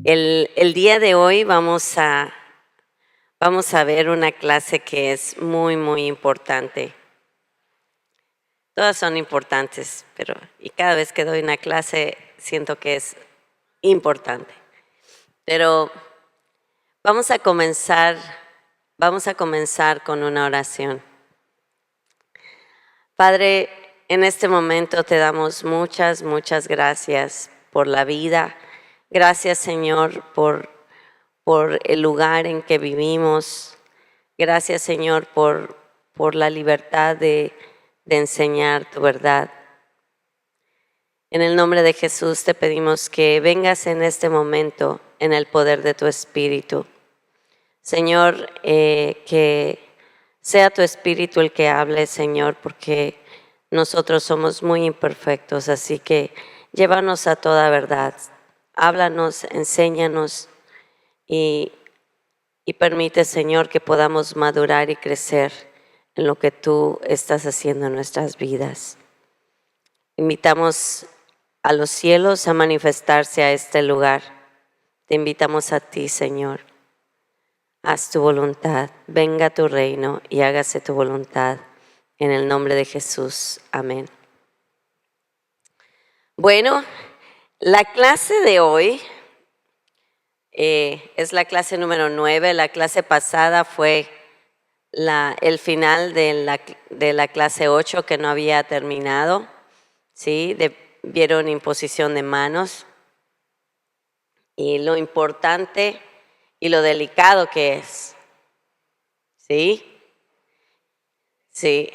El día de hoy vamos a ver una clase que es muy, muy importante. Todas son importantes, y cada vez que doy una clase siento que es importante. Pero vamos a comenzar con una oración. Padre, en este momento te damos muchas, muchas gracias por la vida. Gracias, Señor, por el lugar en que vivimos. Gracias, Señor, por la libertad de enseñar tu verdad. En el nombre de Jesús te pedimos que vengas en este momento en el poder de tu Espíritu. Señor, que sea tu Espíritu el que hable, Señor, porque nosotros somos muy imperfectos, así que llévanos a toda verdad. Háblanos, enséñanos y permite, Señor, que podamos madurar y crecer en lo que tú estás haciendo en nuestras vidas. Invitamos a los cielos a manifestarse a este lugar. Te invitamos a ti, Señor. Haz tu voluntad, venga tu reino y hágase tu voluntad. En el nombre de Jesús. Amén. Bueno, la clase de hoy es la clase número 9. La clase pasada fue el final de la clase 8 que no había terminado. ¿Sí? Vieron imposición de manos y lo importante y lo delicado que es. ¿Sí? Sí.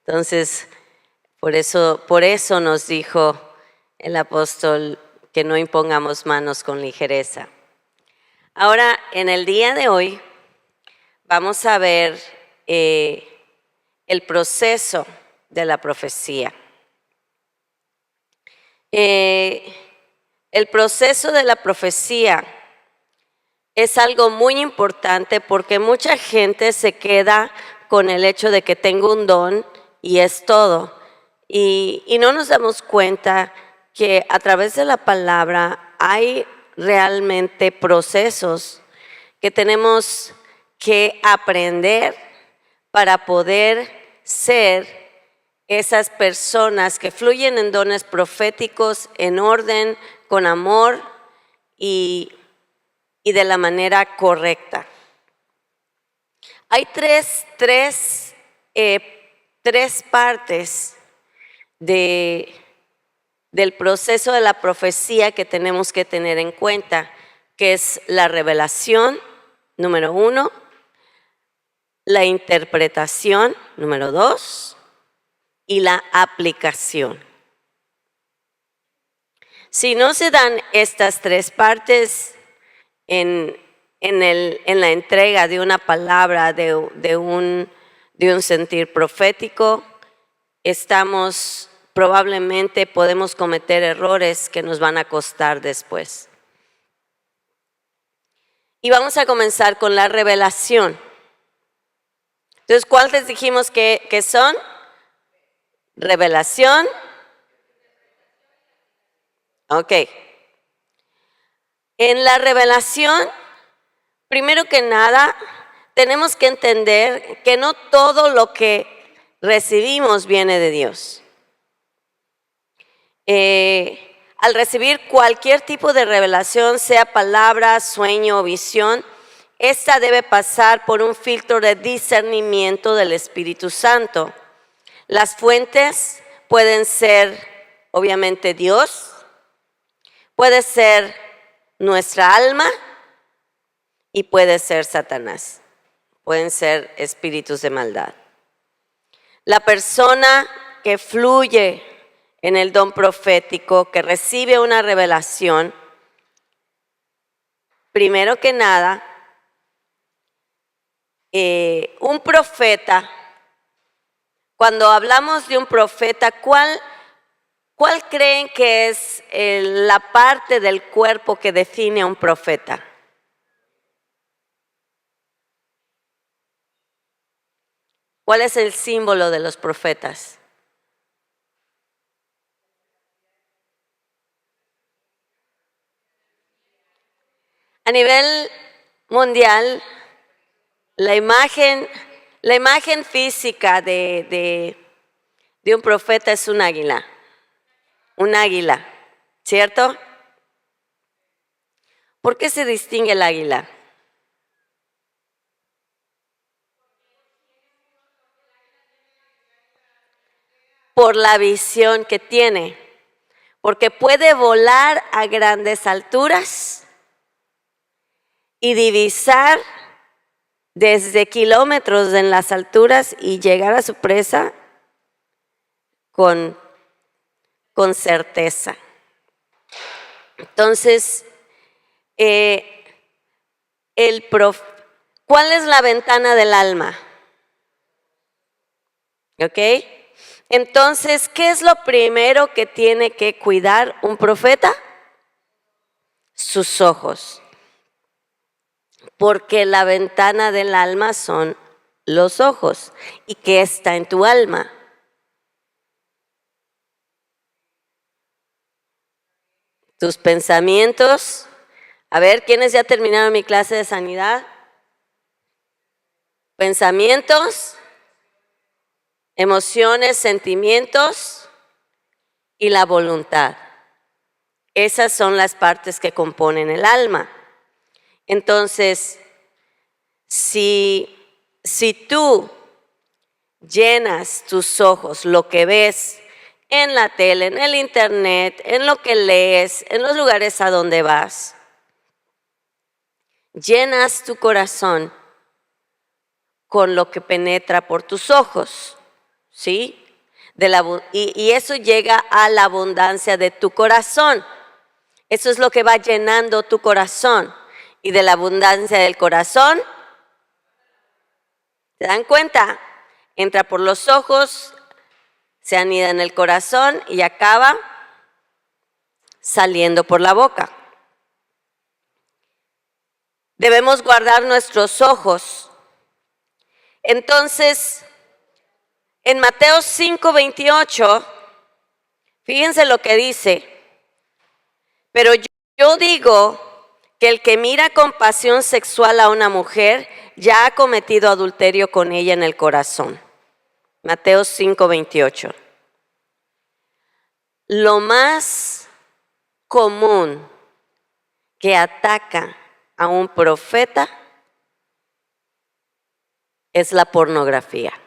Entonces, por eso nos dijo el apóstol que no impongamos manos con ligereza. Ahora, en el día de hoy, vamos a ver el proceso de la profecía. El proceso de la profecía es algo muy importante porque mucha gente se queda con el hecho de que tengo un don y es todo. Y no nos damos cuenta que a través de la palabra hay realmente procesos que tenemos que aprender para poder ser esas personas que fluyen en dones proféticos, en orden, con amor y de la manera correcta. Hay tres partes del proceso de la profecía que tenemos que tener en cuenta, que es la revelación, número 1, la interpretación, número 2, y la aplicación. Si no se dan estas tres partes en la entrega de una palabra, de un sentir profético, probablemente podemos cometer errores que nos van a costar después. Y vamos a comenzar con la revelación. Entonces, ¿cuáles dijimos que son? Revelación. Ok. En la revelación, primero que nada, tenemos que entender que no todo lo que recibimos viene de Dios. Al recibir cualquier tipo de revelación, sea palabra, sueño o visión, esta debe pasar por un filtro de discernimiento del Espíritu Santo. Las fuentes pueden ser, obviamente, Dios, puede ser nuestra alma y puede ser Satanás. Pueden ser espíritus de maldad. La persona que fluye en el don profético, que recibe una revelación, primero que nada, un profeta, cuando hablamos de un profeta, ¿cuál creen que es la parte del cuerpo que define a un profeta? ¿Cuál es el símbolo de los profetas? A nivel mundial, la imagen física de un profeta es un águila, ¿cierto? ¿Por qué se distingue el águila? Por la visión que tiene, porque puede volar a grandes alturas y divisar desde kilómetros en las alturas y llegar a su presa con certeza. Entonces, ¿cuál es la ventana del alma? ¿Ok? Entonces, ¿qué es lo primero que tiene que cuidar un profeta? Sus ojos. Porque la ventana del alma son los ojos. ¿Y qué está en tu alma? Tus pensamientos. A ver, ¿quiénes ya terminaron mi clase de sanidad? Pensamientos, emociones, sentimientos y la voluntad. Esas son las partes que componen el alma. Entonces, si tú llenas tus ojos, lo que ves en la tele, en el internet, en lo que lees, en los lugares a donde vas, llenas tu corazón con lo que penetra por tus ojos, ¿sí? Y eso llega a la abundancia de tu corazón. Eso es lo que va llenando tu corazón. Y de la abundancia del corazón, ¿se dan cuenta? Entra por los ojos, se anida en el corazón y acaba saliendo por la boca. Debemos guardar nuestros ojos. Entonces, en Mateo 5:28, fíjense lo que dice. Pero yo digo que el que mira con pasión sexual a una mujer ya ha cometido adulterio con ella en el corazón. Mateo 5:28. Lo más común que ataca a un profeta es la pornografía.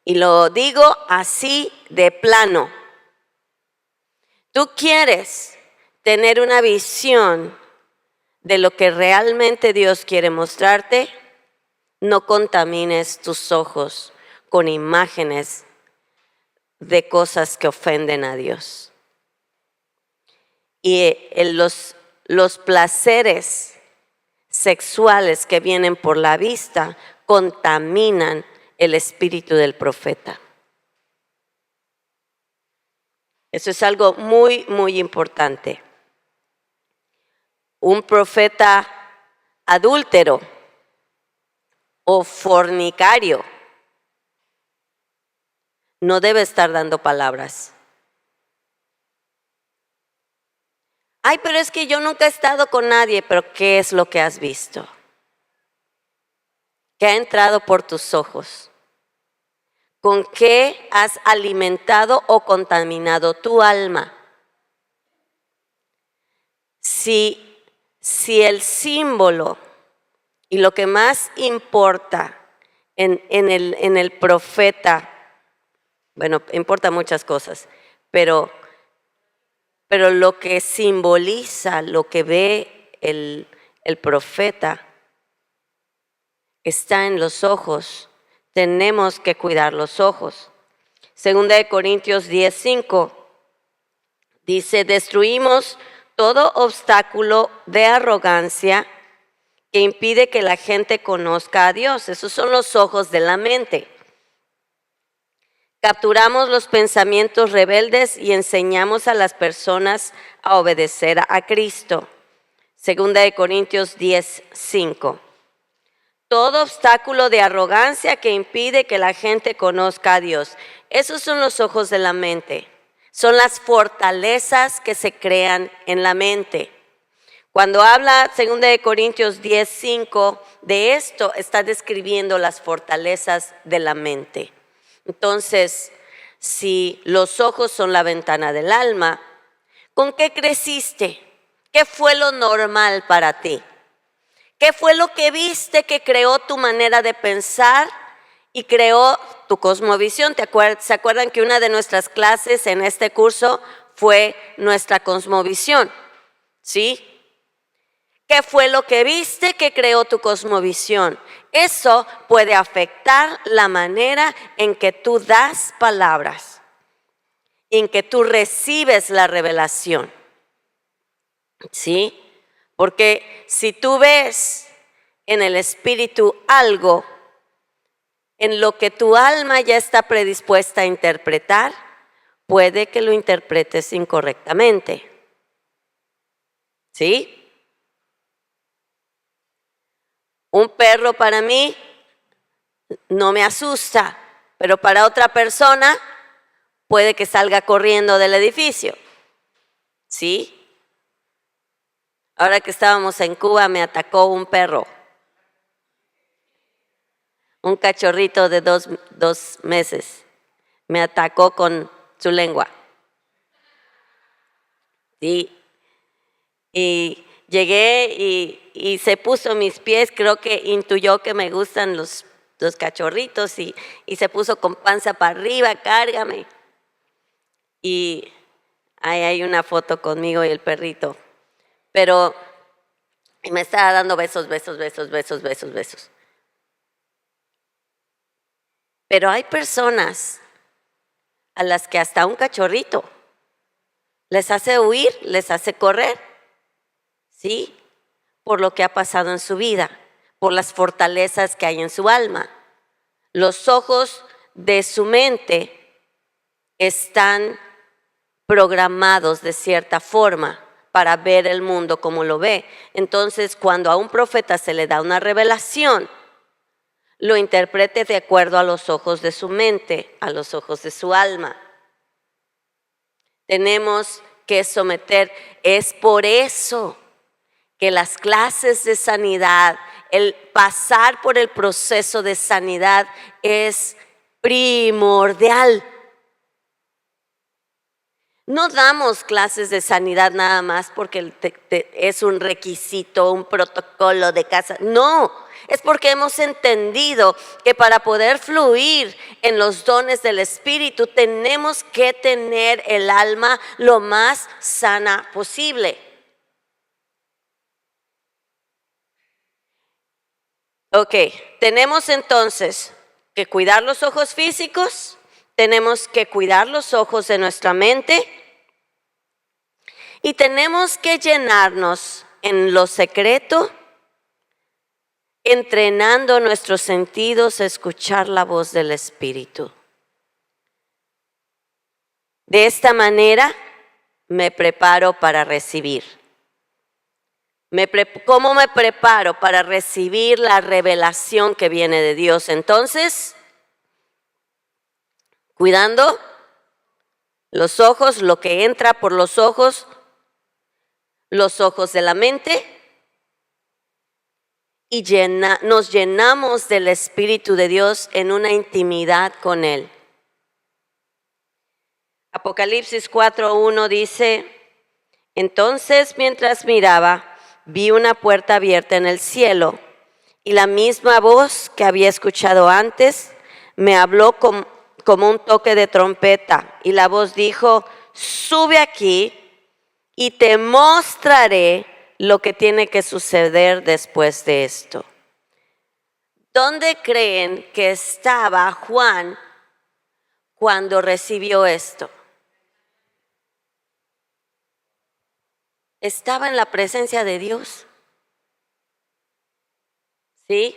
Y lo digo así de plano. Tú quieres tener una visión de lo que realmente Dios quiere mostrarte, no contamines tus ojos con imágenes de cosas que ofenden a Dios. Y los placeres sexuales que vienen por la vista contaminan el espíritu del profeta. Eso es algo muy, muy importante. Un profeta adúltero o fornicario no debe estar dando palabras. Ay, pero es que yo nunca he estado con nadie. Pero ¿qué es lo que has visto? ¿Qué ha entrado por tus ojos? ¿Con qué has alimentado o contaminado tu alma? Si el símbolo y lo que más importa en el profeta, bueno, importa muchas cosas, pero lo que simboliza, lo que ve el profeta, está en los ojos. Tenemos que cuidar los ojos. Segunda de Corintios 10:5 dice: destruimos todo obstáculo de arrogancia que impide que la gente conozca a Dios. Esos son los ojos de la mente. Capturamos los pensamientos rebeldes y enseñamos a las personas a obedecer a Cristo. Segunda de Corintios 10:5. Todo obstáculo de arrogancia que impide que la gente conozca a Dios. Esos son los ojos de la mente. Son las fortalezas que se crean en la mente. Cuando habla 2 de Corintios 10:5, de esto está describiendo las fortalezas de la mente. Entonces, si los ojos son la ventana del alma, ¿con qué creciste? ¿Qué fue lo normal para ti? ¿Qué fue lo que viste que creó tu manera de pensar y creó tu cosmovisión? ¿Se acuerdan que una de nuestras clases en este curso fue nuestra cosmovisión? ¿Sí? ¿Qué fue lo que viste que creó tu cosmovisión? Eso puede afectar la manera en que tú das palabras, en que tú recibes la revelación. ¿Sí? Porque si tú ves en el espíritu algo en lo que tu alma ya está predispuesta a interpretar, puede que lo interpretes incorrectamente. ¿Sí? Un perro para mí no me asusta, pero para otra persona puede que salga corriendo del edificio. ¿Sí? Ahora que estábamos en Cuba me atacó un perro, un cachorrito de dos meses. Me atacó con su lengua. ¿Sí? Y llegué y se puso mis pies, creo que intuyó que me gustan los cachorritos y se puso con panza para arriba, cárgame. Y ahí hay una foto conmigo y el perrito. Pero me estaba dando besos. Pero hay personas a las que hasta un cachorrito les hace huir, les hace correr, ¿sí? Por lo que ha pasado en su vida, por las fortalezas que hay en su alma. Los ojos de su mente están programados de cierta forma para ver el mundo como lo ve. Entonces, cuando a un profeta se le da una revelación, lo interprete de acuerdo a los ojos de su mente, a los ojos de su alma. Tenemos que someter, es por eso que las clases de sanidad, el pasar por el proceso de sanidad es primordial. No damos clases de sanidad nada más porque es un requisito, un protocolo de casa. No, es porque hemos entendido que para poder fluir en los dones del Espíritu tenemos que tener el alma lo más sana posible. Ok, tenemos entonces que cuidar los ojos físicos, tenemos que cuidar los ojos de nuestra mente y tenemos que llenarnos en lo secreto, entrenando nuestros sentidos a escuchar la voz del Espíritu. De esta manera me preparo para recibir. ¿Cómo me preparo para recibir la revelación que viene de Dios? Entonces, cuidando los ojos, lo que entra por los ojos de la mente, y nos llenamos del Espíritu de Dios en una intimidad con Él. Apocalipsis 4:1 dice: entonces mientras miraba, vi una puerta abierta en el cielo, y la misma voz que había escuchado antes me habló como un toque de trompeta, y la voz dijo: sube aquí y te mostraré lo que tiene que suceder después de esto. ¿Dónde creen que estaba Juan cuando recibió esto? Estaba en la presencia de Dios. ¿Sí?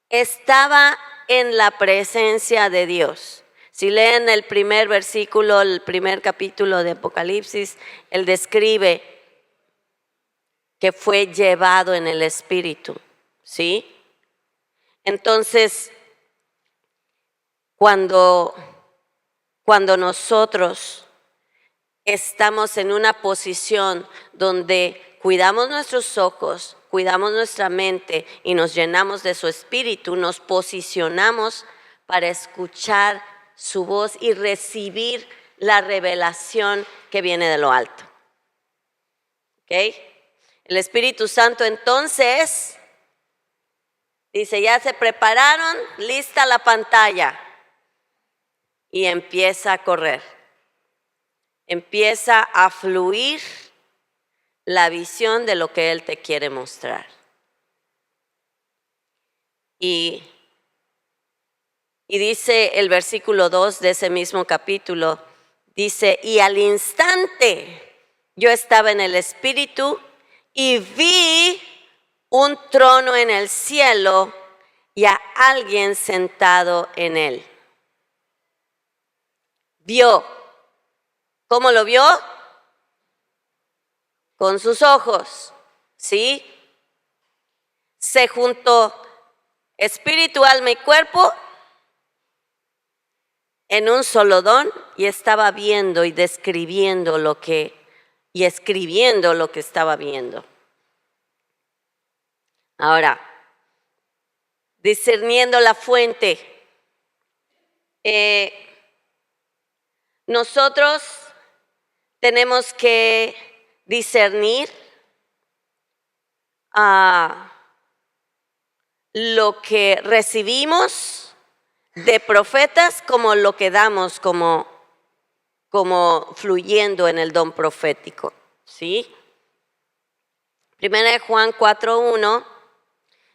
Estaba en la presencia de Dios. Si leen el primer versículo, el primer capítulo de Apocalipsis, él describe que fue llevado en el Espíritu. ¿Sí? Entonces, cuando nosotros estamos en una posición donde cuidamos nuestros ojos, cuidamos nuestra mente y nos llenamos de su espíritu, nos posicionamos para escuchar su voz y recibir la revelación que viene de lo alto. ¿Ok? El Espíritu Santo entonces dice, ya se prepararon, lista la pantalla, y empieza a correr. Empieza a fluir la visión de lo que Él te quiere mostrar. Y dice el versículo 2 de ese mismo capítulo, dice, y al instante yo estaba en el Espíritu y vi un trono en el cielo y a alguien sentado en él. Vio. ¿Cómo lo vio? Con sus ojos, ¿sí? Se juntó espíritu, alma y cuerpo en un solo don y estaba viendo y describiendo y escribiendo lo que estaba viendo. Ahora, discerniendo la fuente. Nosotros tenemos que discernir lo que recibimos de profetas como lo que damos como fluyendo en el don profético, ¿sí? Primera de Juan 4:1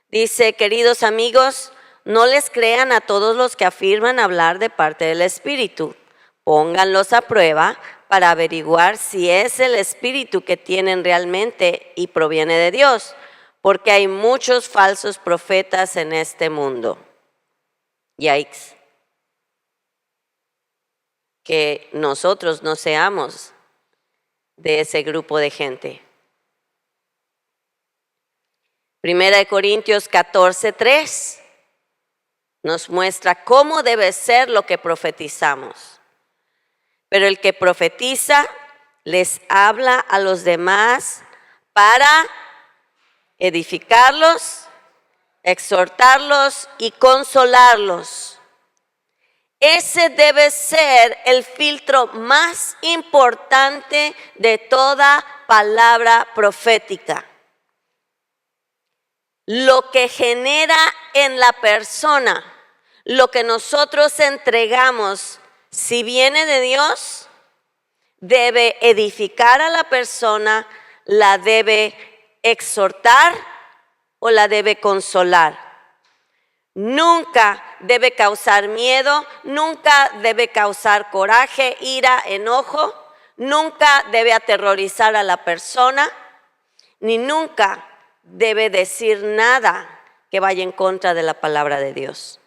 dice, queridos amigos, no les crean a todos los que afirman hablar de parte del Espíritu. Pónganlos a prueba para averiguar si es el Espíritu que tienen realmente y proviene de Dios, porque hay muchos falsos profetas en este mundo. Yikes. Que nosotros no seamos de ese grupo de gente. Primera de Corintios 14:3 nos muestra cómo debe ser lo que profetizamos. Pero el que profetiza les habla a los demás para edificarlos, exhortarlos y consolarlos. Ese debe ser el filtro más importante de toda palabra profética. Lo que genera en la persona, lo que nosotros entregamos, si viene de Dios, debe edificar a la persona, la debe exhortar o la debe consolar. Nunca debe causar miedo, nunca debe causar coraje, ira, enojo, nunca debe aterrorizar a la persona, ni nunca debe decir nada que vaya en contra de la palabra de Dios.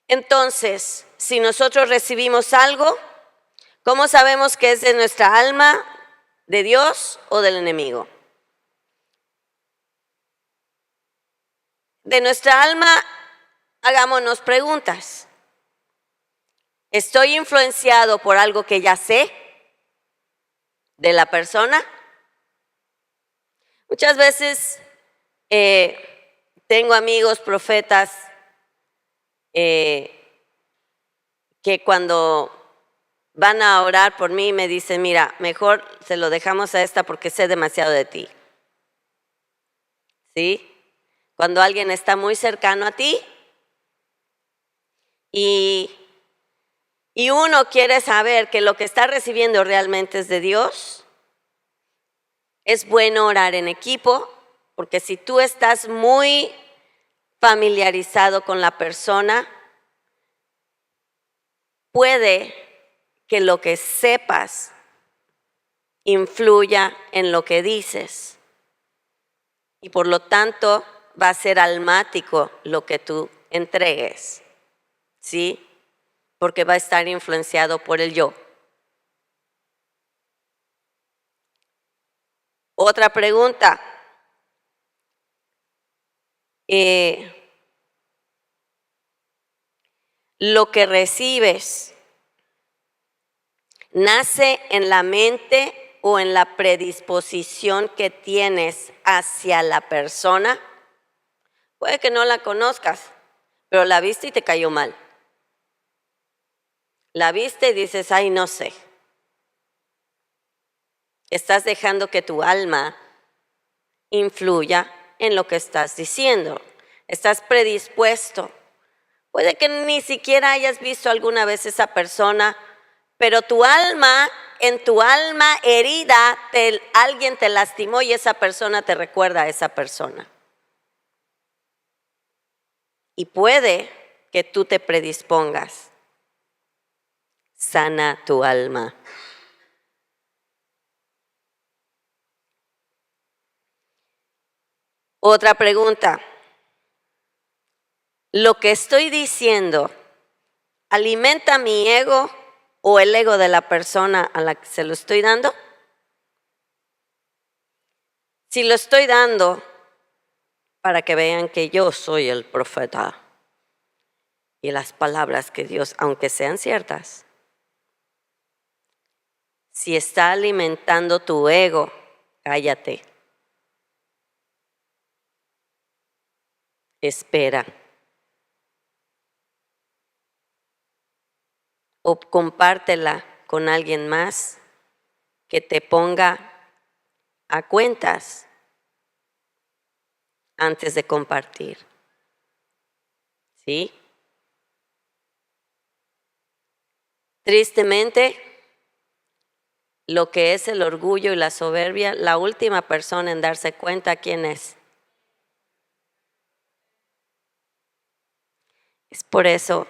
Entonces, si nosotros recibimos algo, ¿cómo sabemos que es de nuestra alma, de Dios o del enemigo? De nuestra alma, hagámonos preguntas. ¿Estoy influenciado por algo que ya sé de la persona? Muchas veces tengo amigos profetas que cuando van a orar por mí me dicen, mira, mejor se lo dejamos a esta porque sé demasiado de ti. ¿Sí? Cuando alguien está muy cercano a ti y uno quiere saber que lo que está recibiendo realmente es de Dios, es bueno orar en equipo, porque si tú estás muy familiarizado con la persona, puede que lo que sepas influya en lo que dices y por lo tanto va a ser almático lo que tú entregues, ¿sí? Porque va a estar influenciado por el yo. Otra pregunta. lo que recibes nace en la mente o en la predisposición que tienes hacia la persona. Puede que no la conozcas, pero la viste y te cayó mal. La viste y dices, ay, no sé. Estás dejando que tu alma influya en lo que estás diciendo. Estás predispuesto. Puede que ni siquiera hayas visto alguna vez esa persona, pero tu alma, en tu alma herida, alguien te lastimó y esa persona te recuerda a esa persona. Y puede que tú te predispongas. Sana tu alma. Otra pregunta. ¿Lo que estoy diciendo alimenta mi ego o el ego de la persona a la que se lo estoy dando? Si lo estoy dando para que vean que yo soy el profeta y las palabras que Dios, aunque sean ciertas, si está alimentando tu ego, cállate. Espera. O compártela con alguien más que te ponga a cuentas antes de compartir. ¿Sí? Tristemente, lo que es el orgullo y la soberbia, la última persona en darse cuenta quién es. Es por eso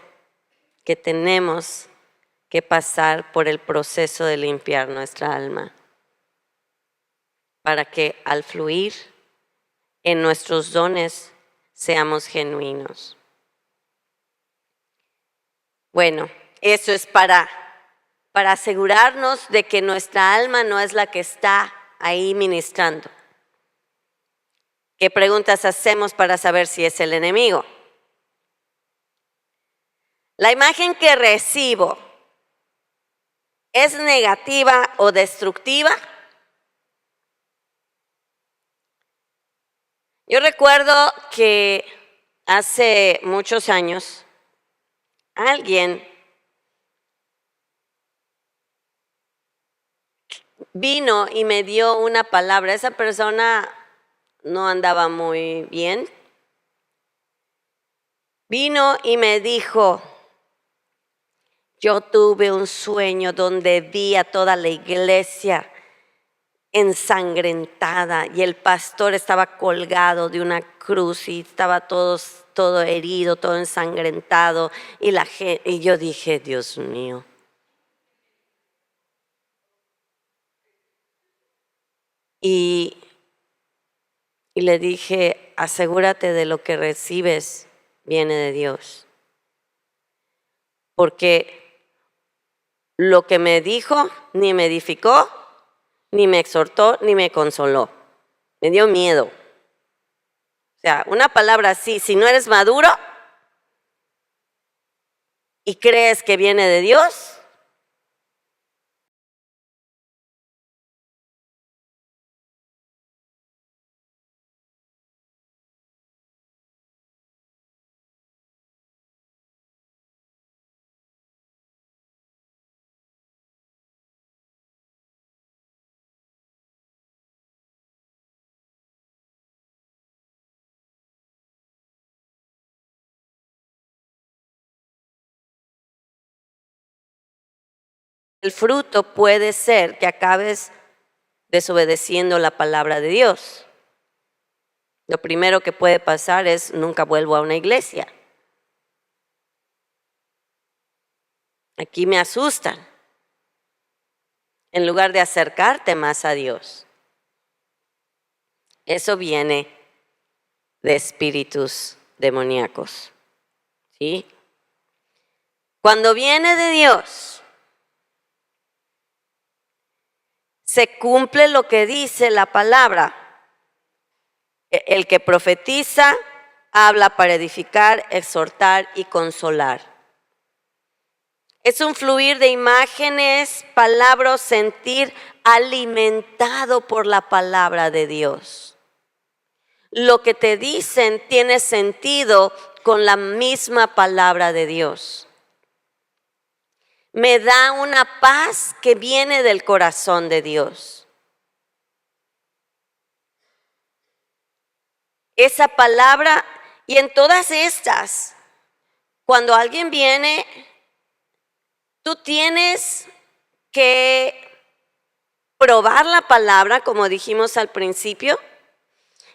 que tenemos que pasar por el proceso de limpiar nuestra alma, para que al fluir en nuestros dones seamos genuinos. Bueno, eso es para asegurarnos de que nuestra alma no es la que está ahí ministrando. ¿Qué preguntas hacemos para saber si es el enemigo? La imagen que recibo, ¿es negativa o destructiva? Yo recuerdo que hace muchos años alguien vino y me dio una palabra. Esa persona no andaba muy bien. Vino y me dijo, yo tuve un sueño donde vi a toda la iglesia ensangrentada y el pastor estaba colgado de una cruz y estaba todo herido, todo ensangrentado y yo dije, Dios mío. Y le dije, asegúrate de lo que recibes viene de Dios. Porque lo que me dijo ni me edificó, ni me exhortó, ni me consoló. Me dio miedo. O sea, una palabra así, si no eres maduro y crees que viene de Dios, el fruto puede ser que acabes desobedeciendo la palabra de Dios. Lo primero que puede pasar es nunca vuelvo a una iglesia. Aquí me asustan. En lugar de acercarte más a Dios. Eso viene de espíritus demoníacos. ¿Sí? Cuando viene de Dios, se cumple lo que dice la palabra. El que profetiza habla para edificar, exhortar y consolar. Es un fluir de imágenes, palabras, sentir alimentado por la palabra de Dios. Lo que te dicen tiene sentido con la misma palabra de Dios. Me da una paz que viene del corazón de Dios. Esa palabra, y en todas estas, cuando alguien viene, tú tienes que probar la palabra, como dijimos al principio.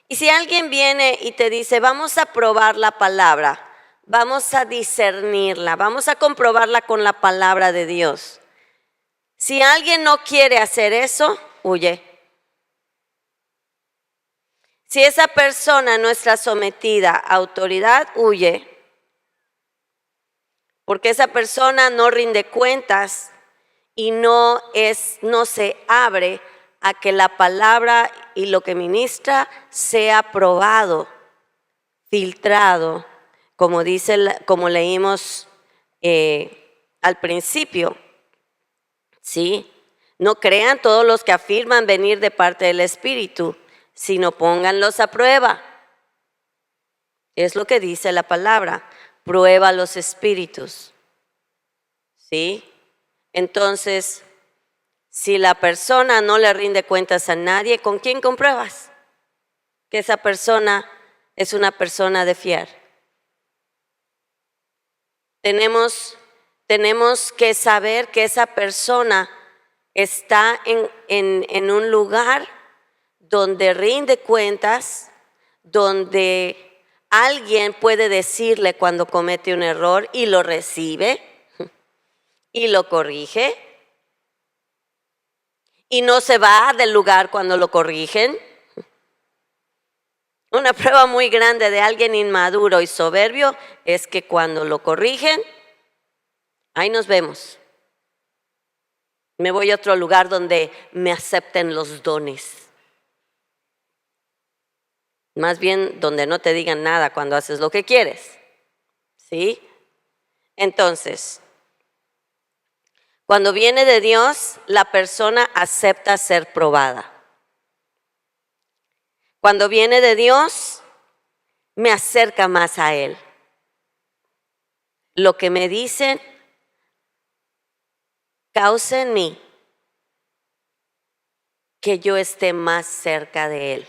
Y si alguien viene y te dice, vamos a probar la palabra, vamos a discernirla, vamos a comprobarla con la palabra de Dios. Si alguien no quiere hacer eso, huye. Si esa persona no está sometida a autoridad, huye. Porque esa persona no rinde cuentas y no se abre a que la palabra y lo que ministra sea probado, filtrado, como leímos al principio. ¿Sí? No crean todos los que afirman venir de parte del Espíritu, sino pónganlos a prueba. Es lo que dice la palabra, prueba los espíritus. ¿Sí? Entonces, si la persona no le rinde cuentas a nadie, ¿con quién compruebas que esa persona es una persona de fiar? Tenemos que saber que esa persona está en un lugar donde rinde cuentas, donde alguien puede decirle cuando comete un error y lo recibe y lo corrige y no se va del lugar cuando lo corrigen. Una prueba muy grande de alguien inmaduro y soberbio es que cuando lo corrigen, ahí nos vemos. Me voy a otro lugar donde me acepten los dones. Más bien donde no te digan nada cuando haces lo que quieres. ¿Sí? Entonces, cuando viene de Dios, la persona acepta ser probada. Cuando viene de Dios, me acerca más a Él. Lo que me dicen causa en mí que yo esté más cerca de Él.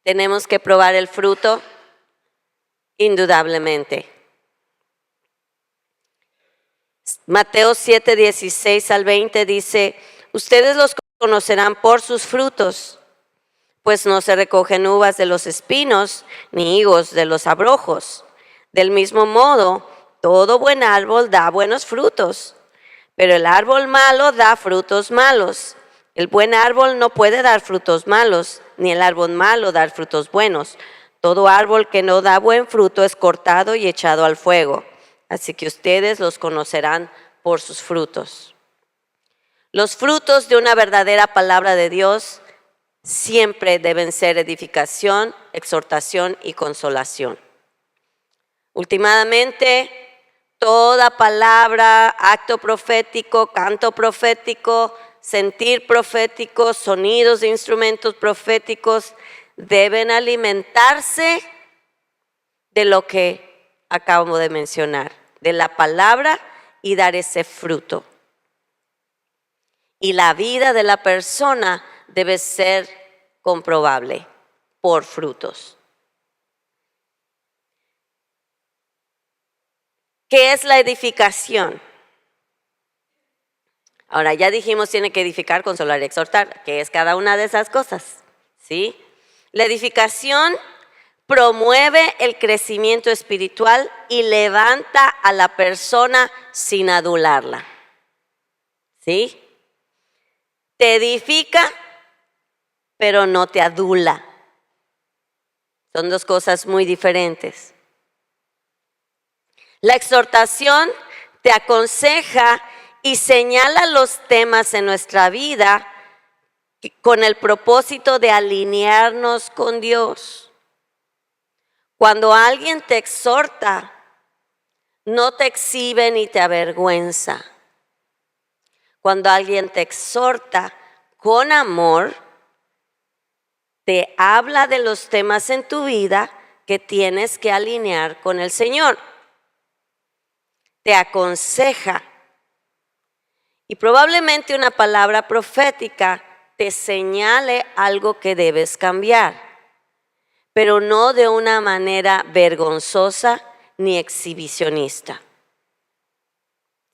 Tenemos que probar el fruto, indudablemente. Mateo 7, 16 al 20 dice, ustedes los conocerán por sus frutos, pues no se recogen uvas de los espinos, ni higos de los abrojos. Del mismo modo, todo buen árbol da buenos frutos, pero el árbol malo da frutos malos. El buen árbol no puede dar frutos malos, ni el árbol malo dar frutos buenos. Todo árbol que no da buen fruto es cortado y echado al fuego. Así que ustedes los conocerán por sus frutos. Los frutos de una verdadera palabra de Dios siempre deben ser edificación, exhortación y consolación. Últimamente, toda palabra, acto profético, canto profético, sentir profético, sonidos de instrumentos proféticos deben alimentarse de lo que acabo de mencionar, de la palabra y dar ese fruto. Y la vida de la persona debe ser comprobable por frutos. ¿Qué es la edificación? Ahora ya dijimos tiene que edificar, consolar y exhortar. ¿Qué es cada una de esas cosas? ¿Sí? La edificación promueve el crecimiento espiritual y levanta a la persona sin adularla. ¿Sí? Te edifica, pero no te adula. Son dos cosas muy diferentes. La exhortación te aconseja y señala los temas en nuestra vida con el propósito de alinearnos con Dios. Cuando alguien te exhorta, no te exhibe ni te avergüenza. Cuando alguien te exhorta con amor, te habla de los temas en tu vida que tienes que alinear con el Señor. Te aconseja. Y probablemente una palabra profética te señale algo que debes cambiar, pero no de una manera vergonzosa ni exhibicionista.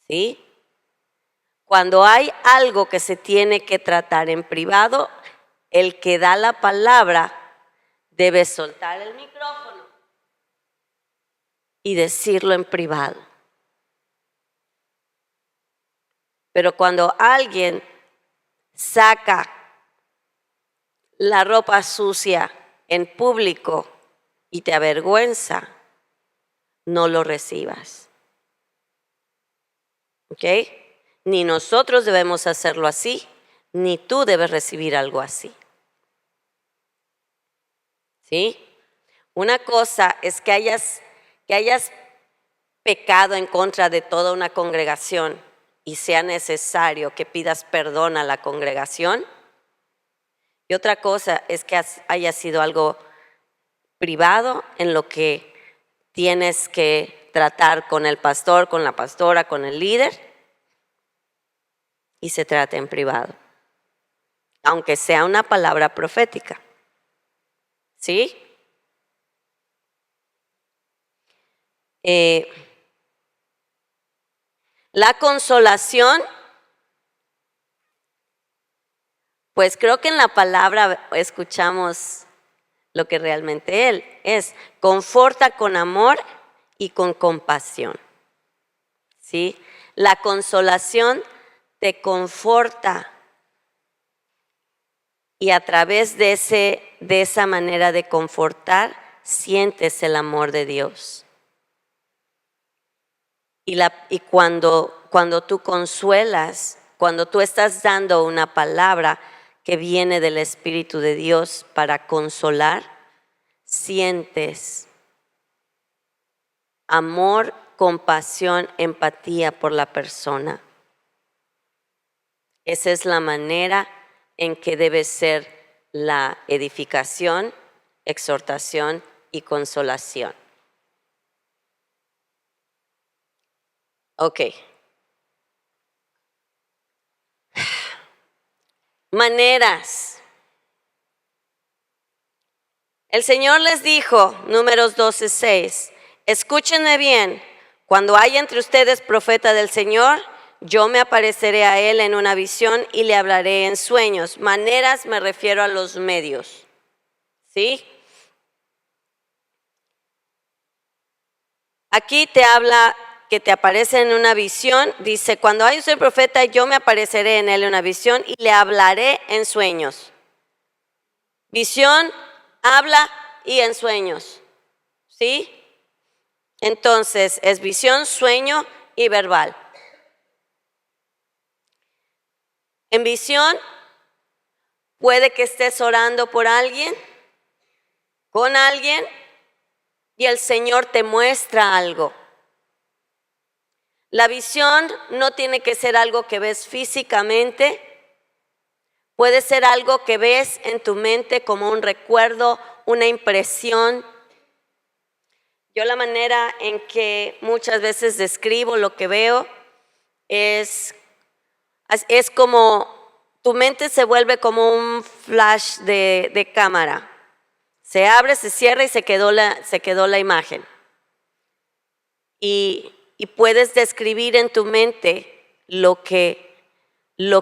¿Sí? Cuando hay algo que se tiene que tratar en privado, el que da la palabra debe soltar el micrófono y decirlo en privado. Pero cuando alguien saca la ropa sucia en público y te avergüenza, no lo recibas. ¿Ok? Ni nosotros debemos hacerlo así, ni tú debes recibir algo así. ¿Sí? Una cosa es que hayas pecado en contra de toda una congregación y sea necesario que pidas perdón a la congregación. Y otra cosa es que haya sido algo privado en lo que tienes que tratar con el pastor, con la pastora, con el líder, y se trata en privado, aunque sea una palabra profética. ¿Sí? La consolación, pues creo que en la palabra escuchamos lo que realmente Él es. Conforta con amor y con compasión. ¿Sí? La consolación te conforta y a través de esa manera de confortar sientes el amor de Dios. Y cuando tú consuelas, cuando tú estás dando una palabra que viene del Espíritu de Dios para consolar, sientes amor, compasión, empatía por la persona. Esa es la manera en que debe ser la edificación, exhortación y consolación. Ok. Maneras. El Señor les dijo, Números 12:6, escúchenme bien, cuando haya entre ustedes profeta del Señor, yo me apareceré a él en una visión y le hablaré en sueños. Maneras me refiero a los medios, ¿sí? Aquí te habla que te aparece en una visión, dice, cuando haya usted profeta, yo me apareceré en él en una visión y le hablaré en sueños. Visión, habla y en sueños, ¿sí? Entonces, es visión, sueño y verbal. En visión, puede que estés orando por alguien, con alguien, y el Señor te muestra algo. La visión no tiene que ser algo que ves físicamente, puede ser algo que ves en tu mente como un recuerdo, una impresión. Yo la manera en que muchas veces describo lo que veo es como tu mente se vuelve como un flash de cámara. Se abre, se cierra y se quedó la imagen. Y puedes describir en tu mente lo que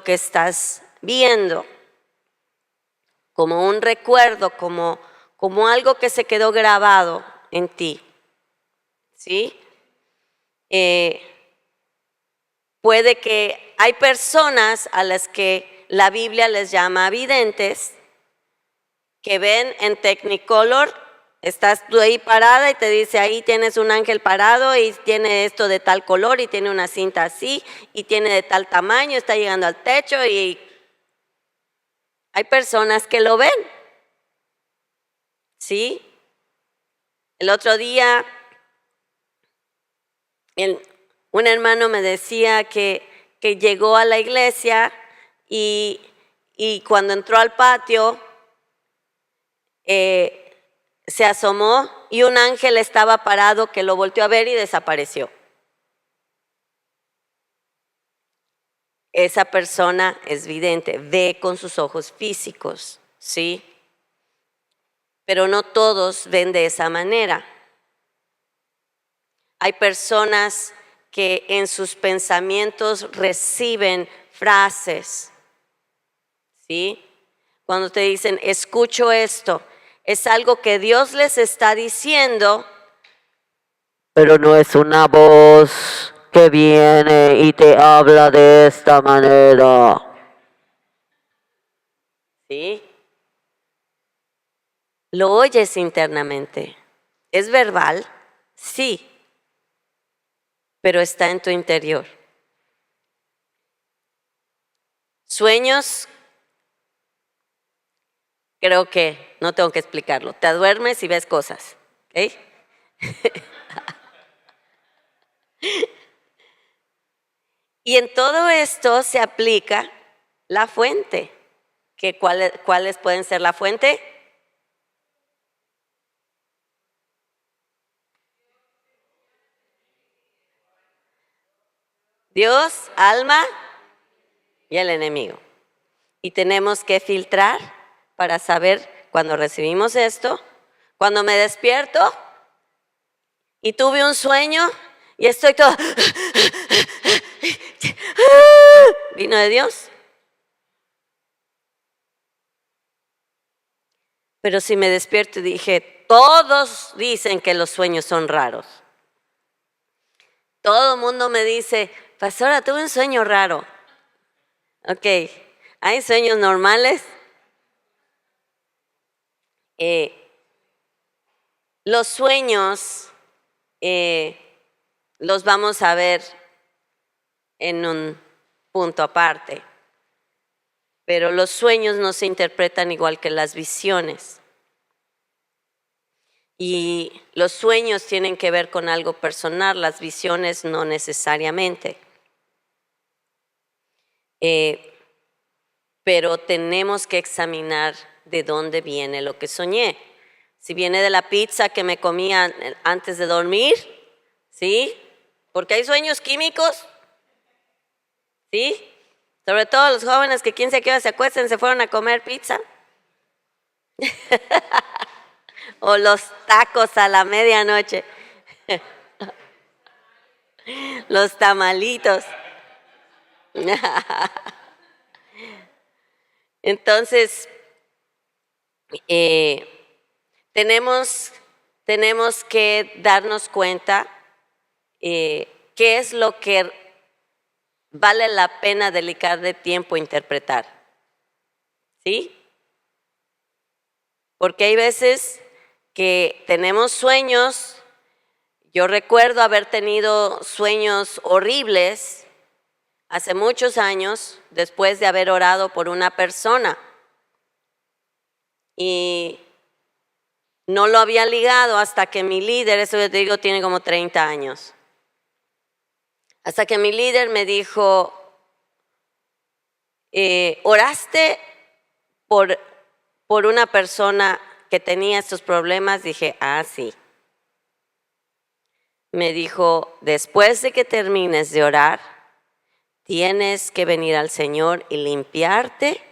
estás viendo, como un recuerdo, como algo que se quedó grabado en ti. ¿Sí? Puede que hay personas a las que la Biblia les llama videntes, que ven en Technicolor, estás tú ahí parada y te dice, ahí tienes un ángel parado y tiene esto de tal color y tiene una cinta así y tiene de tal tamaño, está llegando al techo, y hay personas que lo ven. ¿Sí? El otro día Un hermano me decía que llegó a la iglesia y cuando entró al patio se asomó y un ángel estaba parado que lo volteó a ver y desapareció. Esa persona es vidente, ve con sus ojos físicos, ¿sí? Pero no todos ven de esa manera. Hay personas que en sus pensamientos reciben frases, ¿sí? Cuando te dicen, escucho esto, es algo que Dios les está diciendo, pero no es una voz que viene y te habla de esta manera. ¿Sí? Lo oyes internamente. ¿Es verbal? Sí, pero está en tu interior. Sueños, creo que no tengo que explicarlo. Te duermes y ves cosas, ¿ok? Y en todo esto se aplica la fuente. ¿Cuáles pueden ser la fuente? Dios, alma y el enemigo. Y tenemos que filtrar para saber cuando recibimos esto, cuando me despierto y tuve un sueño y estoy todo, ¿vino de Dios? Pero si me despierto y dije, todos dicen que los sueños son raros. Todo el mundo me dice, pastora, tuve un sueño raro. Ok, ¿hay sueños normales? Los sueños los vamos a ver en un punto aparte, pero los sueños no se interpretan igual que las visiones. Y los sueños tienen que ver con algo personal, las visiones no necesariamente. Pero tenemos que examinar de dónde viene lo que soñé. Si viene de la pizza que me comía antes de dormir, ¿sí? Porque hay sueños químicos, ¿sí? Sobre todo los jóvenes que quién sabe qué hora se acuestan, se fueron a comer pizza. O los tacos a la medianoche. Los tamalitos. Entonces, tenemos que darnos cuenta qué es lo que vale la pena dedicar de tiempo a interpretar. ¿Sí? Porque hay veces que tenemos sueños. Yo recuerdo haber tenido sueños horribles hace muchos años después de haber orado por una persona. Y no lo había ligado hasta que mi líder, eso yo te digo, tiene como 30 años. Hasta que mi líder me dijo, ¿oraste por una persona que tenía estos problemas? Dije, sí. Me dijo, después de que termines de orar, tienes que venir al Señor y limpiarte,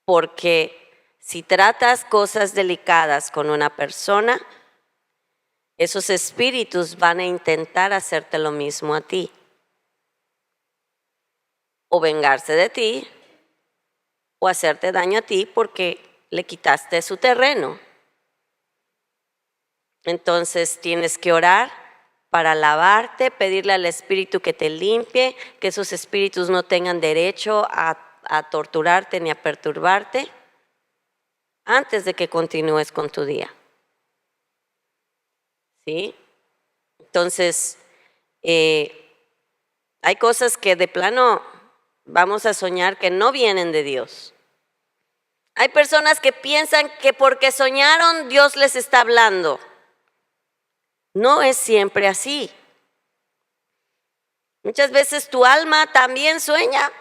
porque si tratas cosas delicadas con una persona, esos espíritus van a intentar hacerte lo mismo a ti. O vengarse de ti, o hacerte daño a ti porque le quitaste su terreno. Entonces tienes que orar para lavarte, pedirle al Espíritu que te limpie, que esos espíritus no tengan derecho a torturarte ni a perturbarte antes de que continúes con tu día. ¿Sí? Entonces, hay cosas que de plano vamos a soñar que no vienen de Dios. Hay personas que piensan que porque soñaron Dios les está hablando. No es siempre así. Muchas veces tu alma también sueña,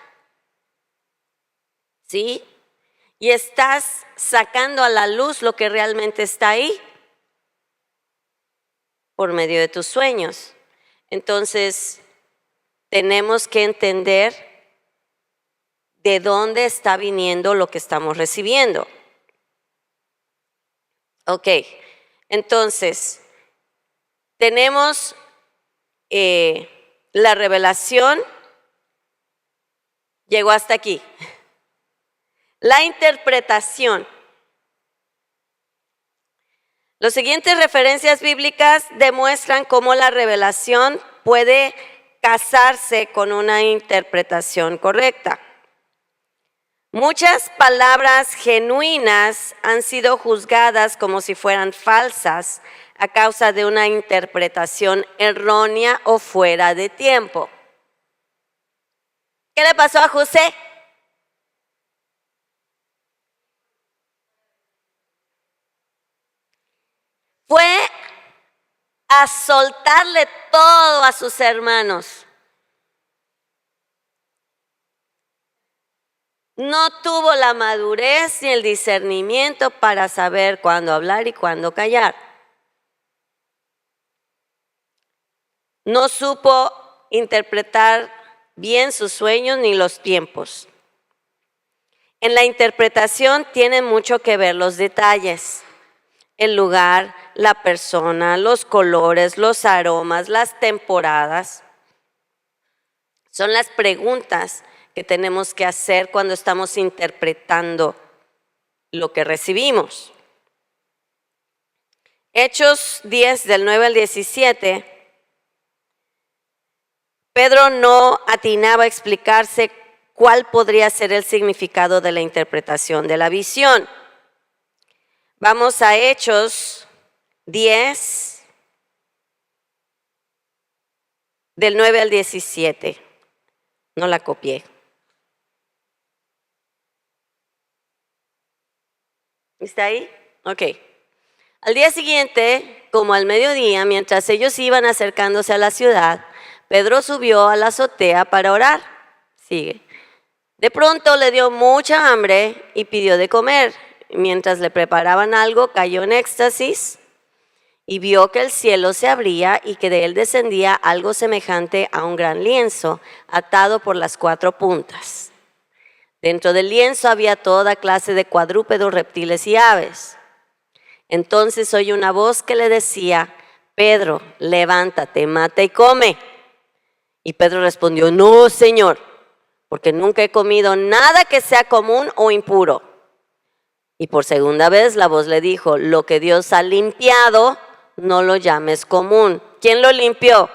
¿sí? Y estás sacando a la luz lo que realmente está ahí por medio de tus sueños. Entonces, tenemos que entender de dónde está viniendo lo que estamos recibiendo. Ok, entonces, tenemos la revelación, llegó hasta aquí. La interpretación. Las siguientes referencias bíblicas demuestran cómo la revelación puede casarse con una interpretación correcta. Muchas palabras genuinas han sido juzgadas como si fueran falsas a causa de una interpretación errónea o fuera de tiempo. ¿Qué le pasó a José? Fue a soltarle todo a sus hermanos. No tuvo la madurez ni el discernimiento para saber cuándo hablar y cuándo callar. No supo interpretar bien sus sueños ni los tiempos. En la interpretación tienen mucho que ver los detalles, el lugar, la persona, los colores, los aromas, las temporadas. Son las preguntas que tenemos que hacer cuando estamos interpretando lo que recibimos. Hechos 10, del 9 al 17, Pedro no atinaba a explicarse cuál podría ser el significado de la interpretación de la visión. Vamos a Hechos 10, del 9 al 17. No la copié. ¿Está ahí? Ok. Al día siguiente, como al mediodía, mientras ellos iban acercándose a la ciudad, Pedro subió a la azotea para orar. Sigue. De pronto le dio mucha hambre y pidió de comer. Mientras le preparaban algo, cayó en éxtasis y vio que el cielo se abría y que de él descendía algo semejante a un gran lienzo atado por las 4 puntas. Dentro del lienzo había toda clase de cuadrúpedos, reptiles y aves. Entonces oyó una voz que le decía: Pedro, levántate, mata y come. Y Pedro respondió: no, Señor, porque nunca he comido nada que sea común o impuro. Y por segunda vez la voz le dijo: lo que Dios ha limpiado, no lo llames común. ¿Quién lo limpió?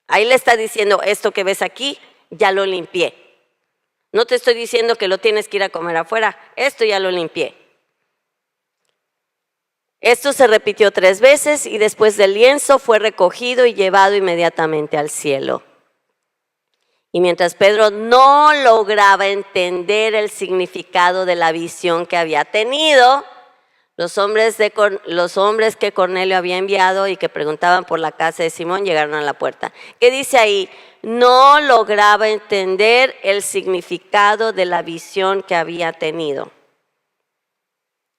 Ahí le está diciendo: esto que ves aquí, ya lo limpié. No te estoy diciendo que lo tienes que ir a comer afuera, esto ya lo limpié. Esto se repitió 3 veces y después del lienzo fue recogido y llevado inmediatamente al cielo. Y mientras Pedro no lograba entender el significado de la visión que había tenido, los hombres que Cornelio había enviado y que preguntaban por la casa de Simón llegaron a la puerta. ¿Qué dice ahí? No lograba entender el significado de la visión que había tenido.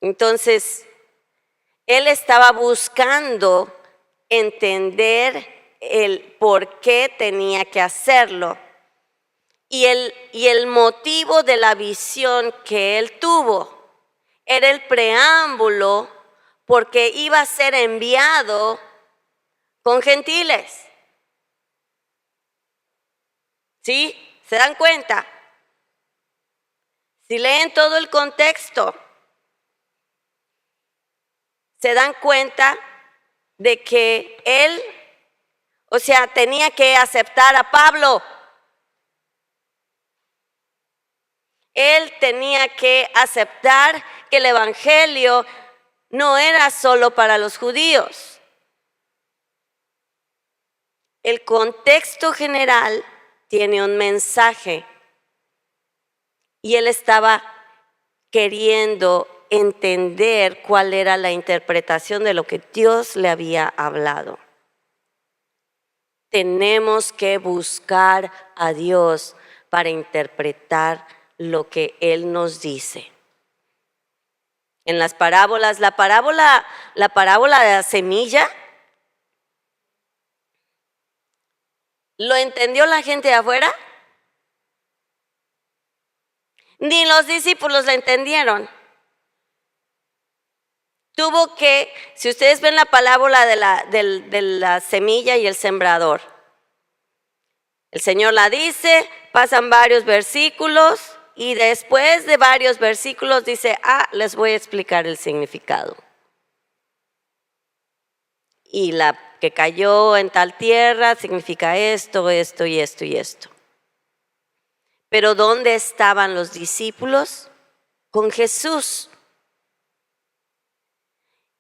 Entonces, él estaba buscando entender el por qué tenía que hacerlo y el motivo de la visión que él tuvo. Era el preámbulo porque iba a ser enviado con gentiles. ¿Sí? ¿Se dan cuenta? Si leen todo el contexto, se dan cuenta de que él, tenía que aceptar a Pablo. Él tenía que aceptar que el evangelio no era solo para los judíos. El contexto general tiene un mensaje y él estaba queriendo entender cuál era la interpretación de lo que Dios le había hablado. Tenemos que buscar a Dios para interpretar lo que Él nos dice. En las parábolas, la parábola de la semilla, ¿lo entendió la gente de afuera? Ni los discípulos la entendieron. Tuvo que, si ustedes ven la parábola de la semilla y el sembrador, el Señor la dice, pasan varios versículos y después de varios versículos dice, les voy a explicar el significado. Y la que cayó en tal tierra significa esto, esto y esto y esto. Pero ¿dónde estaban los discípulos? Con Jesús.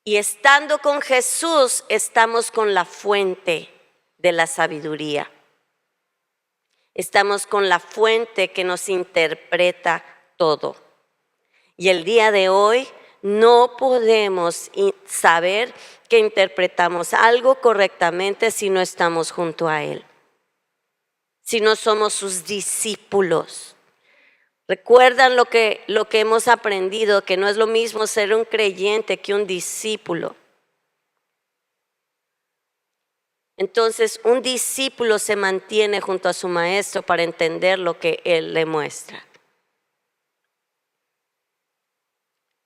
Y estando con Jesús, estamos con la fuente de la sabiduría. Estamos con la fuente que nos interpreta todo. Y el día de hoy no podemos saber que interpretamos algo correctamente si no estamos junto a Él, si no somos sus discípulos. ¿Recuerdan lo que hemos aprendido? Que no es lo mismo ser un creyente que un discípulo. Entonces, un discípulo se mantiene junto a su maestro para entender lo que él le muestra.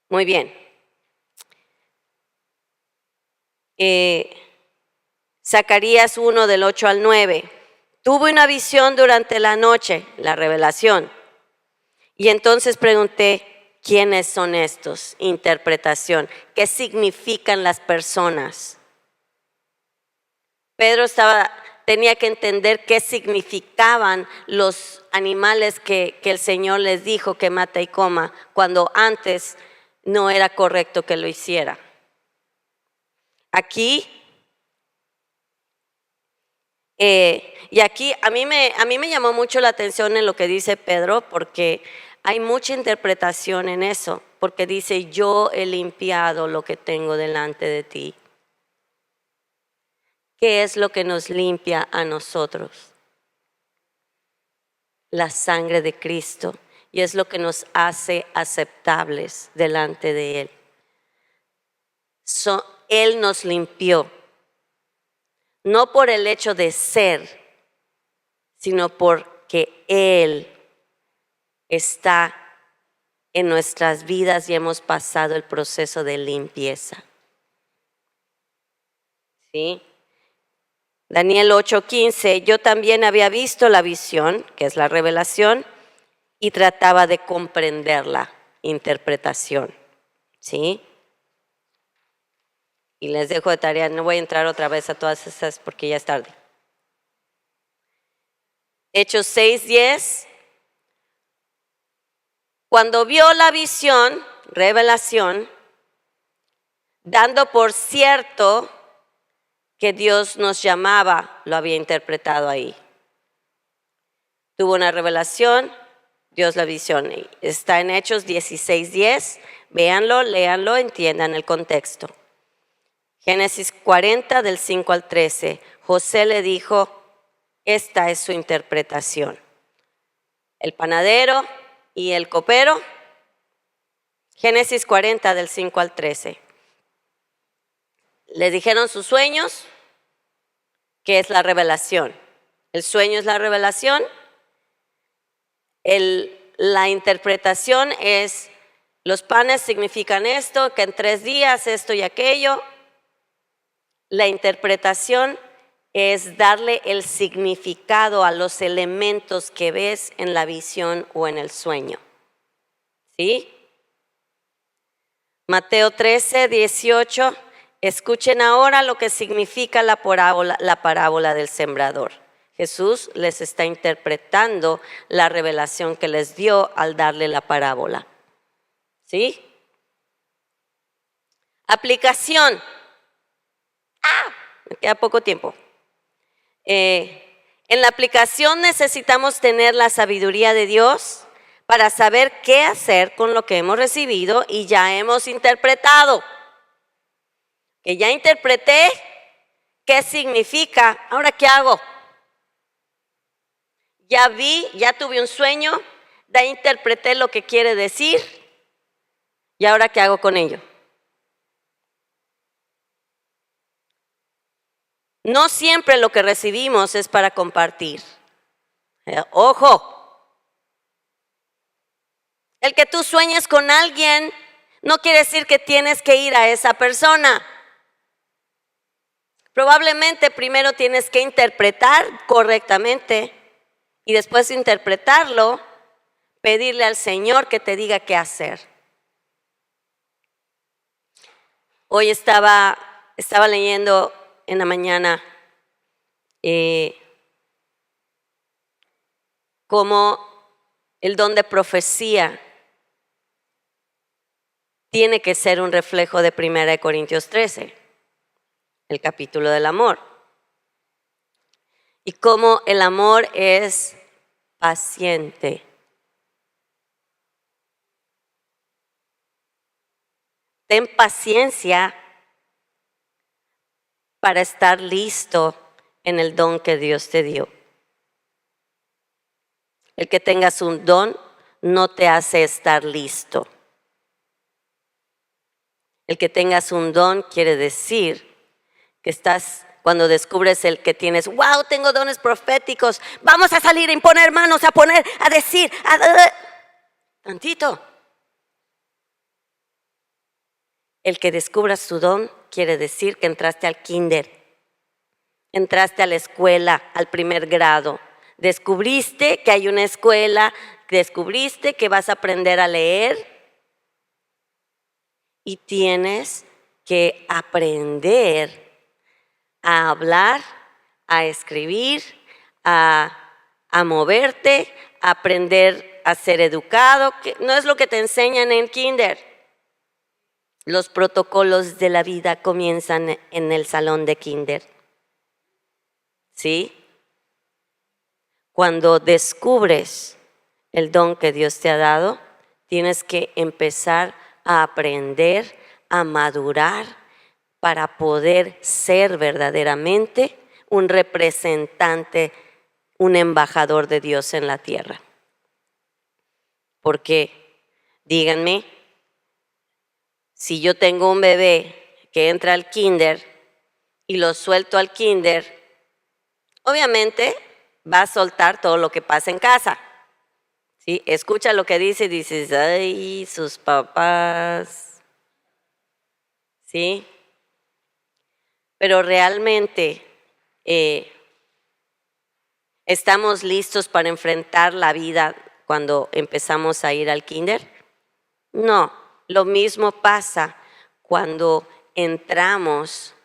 Muy bien. Zacarías 1 del 8 al 9. Tuve una visión durante la noche, la revelación. Y entonces pregunté, ¿quiénes son estos? Interpretación. ¿Qué significan las personas? Pedro tenía que entender qué significaban los animales que el Señor les dijo que mata y coma, cuando antes no era correcto que lo hiciera. Aquí, y aquí a mí me llamó mucho la atención en lo que dice Pedro, porque hay mucha interpretación en eso, porque dice, yo he limpiado lo que tengo delante de ti. ¿Qué es lo que nos limpia a nosotros? La sangre de Cristo, y es lo que nos hace aceptables delante de Él. Él nos limpió, no por el hecho de ser, sino porque Él está en nuestras vidas y hemos pasado el proceso de limpieza. ¿Sí? Daniel 8:15, yo también había visto la visión, que es la revelación, y trataba de comprender la interpretación. ¿Sí? Y les dejo de tarea, no voy a entrar otra vez a todas esas porque ya es tarde. Hechos 6:10, cuando vio la visión, revelación, dando por cierto que Dios nos llamaba, lo había interpretado ahí. Tuvo una revelación, Dios la visión. Está en Hechos 16:10, véanlo, léanlo, entiendan el contexto. Génesis 40 del 5 al 13, José le dijo, esta es su interpretación. El panadero y el copero, Génesis 40 del 5 al 13. Le dijeron sus sueños, que es la revelación. El sueño es la revelación. La interpretación es, los panes significan esto, que en 3 días esto y aquello. La interpretación es darle el significado a los elementos que ves en la visión o en el sueño. ¿Sí? Mateo 13:18. Escuchen ahora lo que significa la parábola del sembrador. Jesús les está interpretando la revelación que les dio al darle la parábola. ¿Sí? Aplicación. Me queda poco tiempo. En la aplicación necesitamos tener la sabiduría de Dios para saber qué hacer con lo que hemos recibido y ya hemos interpretado. Que ya interpreté qué significa, ¿ahora qué hago? Ya vi, ya tuve un sueño, ya interpreté lo que quiere decir, ¿y ahora qué hago con ello? No siempre lo que recibimos es para compartir. Ojo, el que tú sueñes con alguien no quiere decir que tienes que ir a esa persona. Probablemente primero tienes que interpretar correctamente y después de interpretarlo, pedirle al Señor que te diga qué hacer. Hoy estaba leyendo en la mañana cómo el don de profecía tiene que ser un reflejo de 1 Corintios 13, el capítulo del amor. Y cómo el amor es paciente. Ten paciencia para estar listo en el don que Dios te dio. El que tengas un don no te hace estar listo. El que tengas un don quiere decir que estás, cuando descubres el que tienes, wow, tengo dones proféticos, vamos a salir a imponer manos, a poner, a decir, tantito. El que descubras tu don quiere decir que entraste al kinder, entraste a la escuela, al primer grado, descubriste que hay una escuela, descubriste que vas a aprender a leer y tienes que aprender a hablar, a escribir, a moverte, a aprender a ser educado, que no es lo que te enseñan en kinder. Los protocolos de la vida comienzan en el salón de kinder. ¿Sí? Cuando descubres el don que Dios te ha dado, tienes que empezar a aprender, a madurar para poder ser verdaderamente un representante, un embajador de Dios en la tierra. Porque, díganme, si yo tengo un bebé que entra al kinder y lo suelto al kinder, obviamente va a soltar todo lo que pasa en casa. ¿Sí? Escucha lo que dice y dices, ay, sus papás. ¿Sí? Pero realmente ¿estamos listos para enfrentar la vida cuando empezamos a ir al kinder? No, lo mismo pasa cuando entramos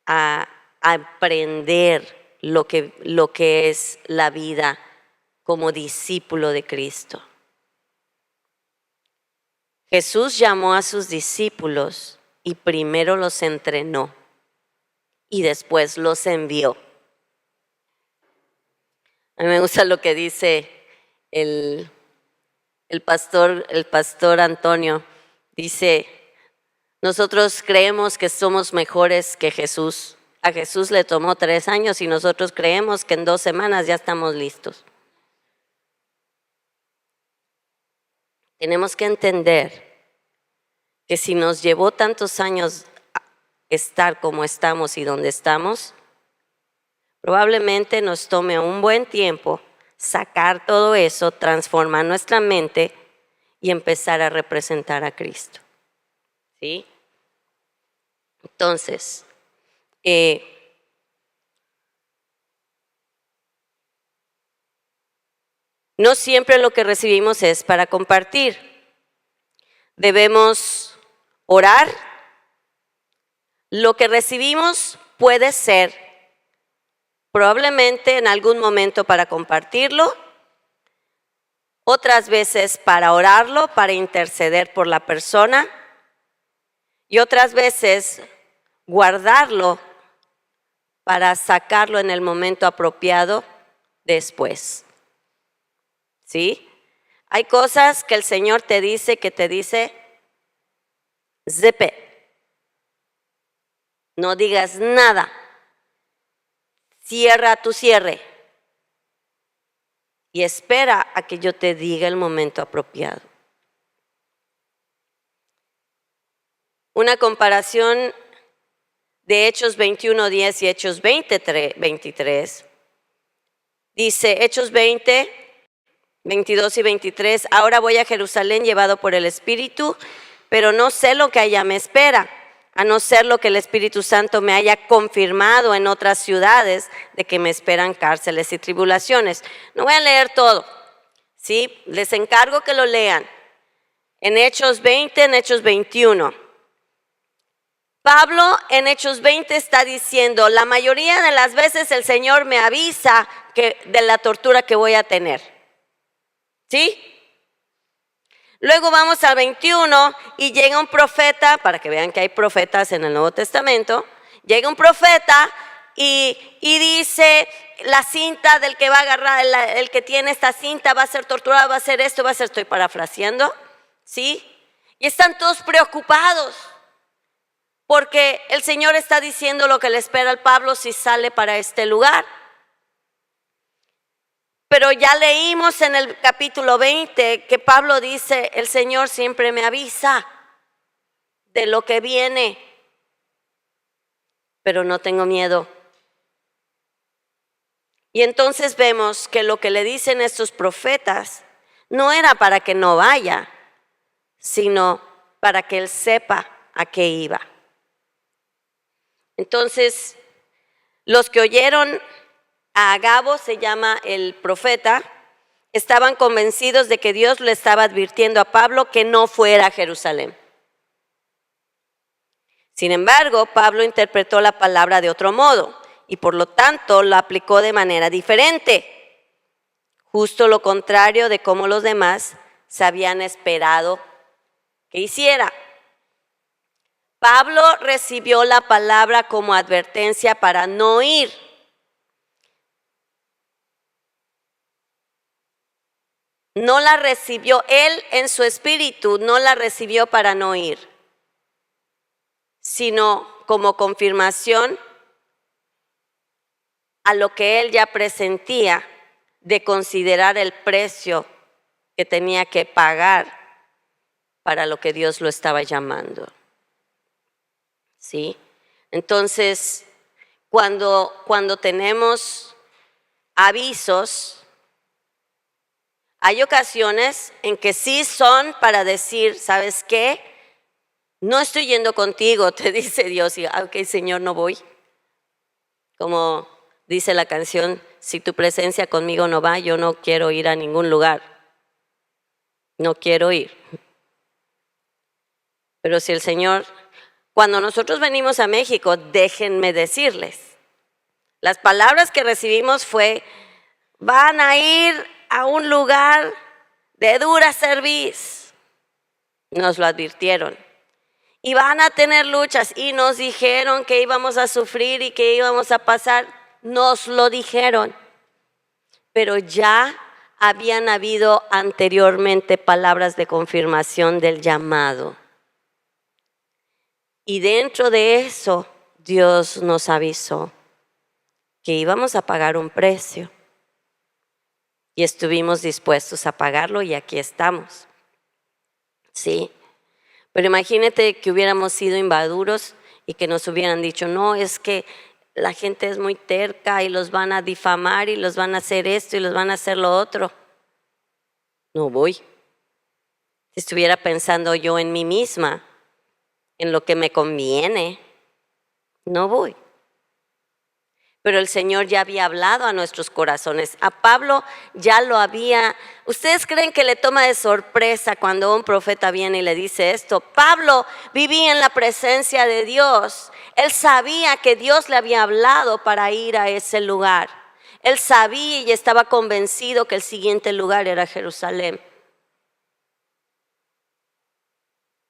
a aprender lo que es la vida como discípulo de Cristo. Jesús llamó a sus discípulos y primero los entrenó y después los envió. A mí me gusta lo que dice el pastor Antonio. Dice, nosotros creemos que somos mejores que Jesús. A Jesús le tomó 3 años y nosotros creemos que en 2 semanas ya estamos listos. Tenemos que entender que si nos llevó tantos años estar como estamos y donde estamos, probablemente nos tome un buen tiempo sacar todo eso, transformar nuestra mente y empezar a representar a Cristo. ¿Sí? Entonces, no siempre lo que recibimos es para compartir. Debemos orar. Lo que recibimos puede ser probablemente en algún momento para compartirlo, otras veces para orarlo, para interceder por la persona y otras veces guardarlo para sacarlo en el momento apropiado después. ¿Sí? Hay cosas que el Señor te dice, zipe, no digas nada, cierra tu cierre y espera a que yo te diga el momento apropiado. Una comparación de Hechos 21:10 y Hechos 20:23. Dice Hechos 20:22 y 23, ahora voy a Jerusalén llevado por el Espíritu, pero no sé lo que allá me espera, a no ser lo que el Espíritu Santo me haya confirmado en otras ciudades de que me esperan cárceles y tribulaciones. No voy a leer todo, ¿sí? Les encargo que lo lean. En Hechos 20, en Hechos 21. Pablo en Hechos 20 está diciendo, la mayoría de las veces el Señor me avisa de la tortura que voy a tener. ¿Sí? Luego vamos al 21 y llega un profeta, para que vean que hay profetas en el Nuevo Testamento, llega un profeta y dice, la cinta del que va a agarrar, el que tiene esta cinta va a ser torturado, va a hacer esto, va a ser, estoy parafraseando, ¿sí? Y están todos preocupados. Porque el Señor está diciendo lo que le espera al Pablo si sale para este lugar. Pero ya leímos en el capítulo 20 que Pablo dice, el Señor siempre me avisa de lo que viene, pero no tengo miedo. Y entonces vemos que lo que le dicen estos profetas no era para que no vaya, sino para que él sepa a qué iba. Entonces, los que oyeron a Agabo, se llama el profeta, estaban convencidos de que Dios le estaba advirtiendo a Pablo que no fuera a Jerusalén. Sin embargo, Pablo interpretó la palabra de otro modo y por lo tanto la aplicó de manera diferente, justo lo contrario de cómo los demás se habían esperado que hiciera. Pablo recibió la palabra como advertencia para no ir. No la recibió, él en su espíritu no la recibió para no ir, sino como confirmación a lo que él ya presentía de considerar el precio que tenía que pagar para lo que Dios lo estaba llamando. ¿Sí? Entonces, cuando tenemos avisos, hay ocasiones en que sí son para decir, ¿sabes qué? No estoy yendo contigo, te dice Dios, y ok, Señor, no voy. Como dice la canción, si tu presencia conmigo no va, yo no quiero ir a ningún lugar. No quiero ir. Pero si el Señor, cuando nosotros venimos a México, déjenme decirles, las palabras que recibimos fue, van a ir a un lugar de dura cerviz. Nos lo advirtieron. Y van a tener luchas y nos dijeron que íbamos a sufrir y que íbamos a pasar. Nos lo dijeron. Pero ya habían habido anteriormente palabras de confirmación del llamado. Y dentro de eso, Dios nos avisó que íbamos a pagar un precio. Y estuvimos dispuestos a pagarlo y aquí estamos. Sí. Pero imagínate que hubiéramos sido inmaduros y que nos hubieran dicho, no, es que la gente es muy terca y los van a difamar y los van a hacer esto y los van a hacer lo otro. No voy. Si estuviera pensando yo en mí misma, en lo que me conviene, no voy. Pero el Señor ya había hablado a nuestros corazones. A Pablo ya lo había. ¿Ustedes creen que le toma de sorpresa cuando un profeta viene y le dice esto? Pablo vivía en la presencia de Dios. Él sabía que Dios le había hablado para ir a ese lugar. Él sabía y estaba convencido que el siguiente lugar era Jerusalén.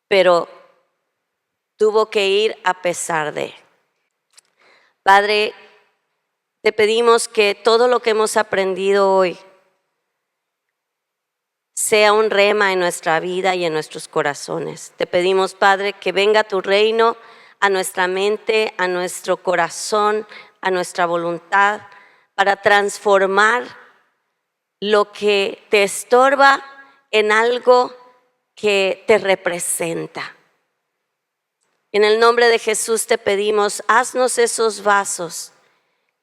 Pero tuvo que ir a pesar de. Padre, te pedimos que todo lo que hemos aprendido hoy sea un rema en nuestra vida y en nuestros corazones. Te pedimos, Padre, que venga tu reino a nuestra mente, a nuestro corazón, a nuestra voluntad, para transformar lo que te estorba en algo que te representa. En el nombre de Jesús te pedimos, haznos esos vasos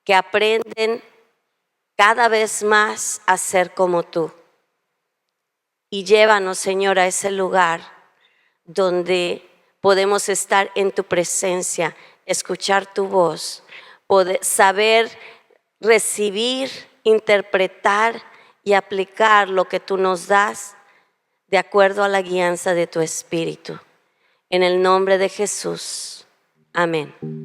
que aprenden cada vez más a ser como tú. Y llévanos, Señor, a ese lugar donde podemos estar en tu presencia, escuchar tu voz, poder saber recibir, interpretar y aplicar lo que tú nos das de acuerdo a la guianza de tu Espíritu. En el nombre de Jesús. Amén.